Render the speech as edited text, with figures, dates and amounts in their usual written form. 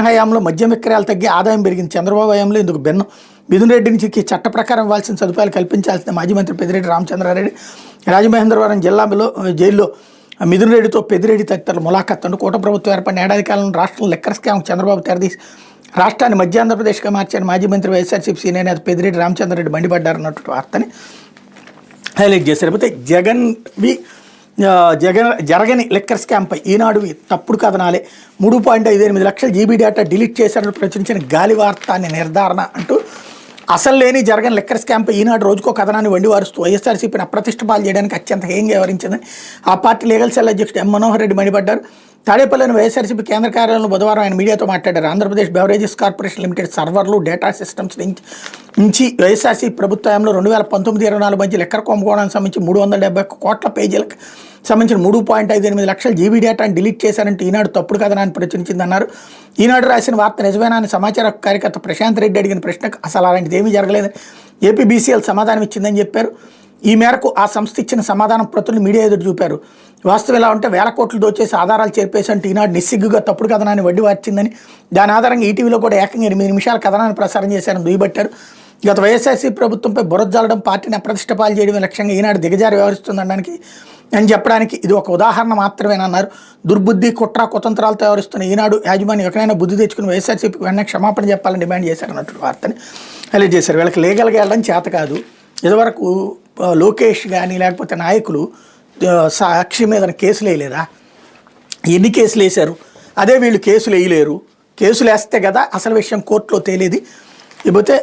హయాంలో మద్యం విక్రయాలు తగ్గి ఆదాయం పెరిగింది. చంద్రబాబు హయాంలో ఇందుకు భిన్నం. మిథున్ రెడ్డి నుంచి చట్ట ప్రకారం ఇవ్వాల్సిన సదుపాయాలు కల్పించాల్సిన మాజీ మంత్రి పెద్దిరెడ్డి రామచంద్రారెడ్డి రాజమహేంద్రవరం జైల్లో మిథున్ రెడ్డితో పెద్దిరెడ్డి తదితరులు ములాఖత్ అంటూ కూటమి ప్రభుత్వం ఏర్పడిన ఏడాది కాలంలో రాష్ట్రంలో లెక్కర్ స్కామ్ చంద్రబాబు తెరదీసి రాష్ట్రాన్ని మధ్య ఆంధ్రప్రదేశ్గా మార్చారు మాజీ మంత్రి వైఎస్ఆర్సీపీ సీనియర్ నేత పెద్దిరెడ్డి రామచంద్రారెడ్డి మండిపడ్డారన్నటువంటి వార్తని హైలైట్ చేశారు. అయితే జరగని లెక్కర్ స్కామ్పై ఈనాడు తప్పుడు కథనాలే 3.58 లక్షల జీబీ డేటా డిలీట్ చేశారని ప్రచురించిన గాలి వార్తాన్ని నిర్ధారణ అంటూ అసలు లేని జరగని లెక్కర్ స్కామ్పై ఈనాడు రోజుకో కథనాన్ని వండివారుస్తూ వైఎస్ఆర్సీపీని అప్రతిష్ట పాలు చేయడానికి అత్యంత హేయంగా వ్యవహరించిందని ఆ పార్టీ లీగల్ సెల్ అధ్యక్షుడు ఎం మనోహర్ రెడ్డి మండిపడ్డారు. తాడేపల్లిలోని వైఎస్ఆర్సీపీ కేంద్ర కార్యాలయంలో బుధవారం ఆయన మీడియాతో మాట్లాడారు. ఆంధ్రప్రదేశ్ బెవరేజెస్ కార్పొరేషన్ లిమిటెడ్ సర్వర్లు డేటా సిస్టమ్స్ నుంచి వైఎస్ఆర్సీపీ ప్రభుత్వంలో 2019-24 మధ్య లెక్కర్ కుంభకోణానికి సంబంధించి 371 కోట్ల పేజీలకు సంబంధించిన 3.58 లక్షల జీబీ డేటాను డిలీట్ చేశారంటే ఈనాడు తప్పుడు కథనాన్ని ప్రచురించిందన్నారు. ఈనాడు రాసిన వార్త నిజమేనా అని సమాచార కార్యకర్త ప్రశాంత్ రెడ్డి అడిగిన ప్రశ్నకు అసలు అలాంటిది ఏమీ జరగలేదని ఏపీబీసీఎల్ సమాధానం ఇచ్చిందని చెప్పారు. ఈ మేరకు ఆ సంస్థ ఇచ్చిన సమాధానం ప్రతులు మీడియా ఎదురు చూపారు. వాస్తవం ఎలా ఉంటే 1000 కోట్లు దోచేసి ఆధారాలు చేర్పేసి అంటే ఈనాడు నిస్సిగ్గుగా తప్పుడు కథనాన్ని వడ్డీ వార్చిందని దాని ఆధారంగా ఈటీవీలో కూడా ఏకంగా 8 నిమిషాల కథనాన్ని ప్రసారం చేశారని దుయ్యబట్టారు. గత వైఎస్ఆర్సీ ప్రభుత్వంపై బురదజల్లడం పార్టీని అప్రతిష్ట పాలు చేయడమే లక్ష్యంగా ఈనాడు దిగజారి వ్యవహరిస్తుందనడానికి అని చెప్పడానికి ఇది ఒక ఉదాహరణ మాత్రమేనన్నారు. దుర్బుద్ధి కుట్ర కుతంత్రాలతో వ్యవహరిస్తున్న ఈనాడు యాజమాన్యం ఎక్కడైనా బుద్ధి తెచ్చుకుని వైఎస్ఆర్సీపీకి వెంటనే క్షమాపణ చెప్పాలని డిమాండ్ చేశారన్నట్టు వార్తని హైలైట్ చేశారు. వీళ్ళకి లీగల్గా వెళ్ళడం చేత కాదు. ఇదివరకు లోకేష్ కానీ లేకపోతే నాయకులు సాక్షి మీద కేసులు వేయలేదా? ఎన్ని కేసులు వేశారు? అదే వీళ్ళు కేసులు వేయలేరు. కేసులు వేస్తే కదా అసలు విషయం కోర్టులో తేలేది. ఇకపోతే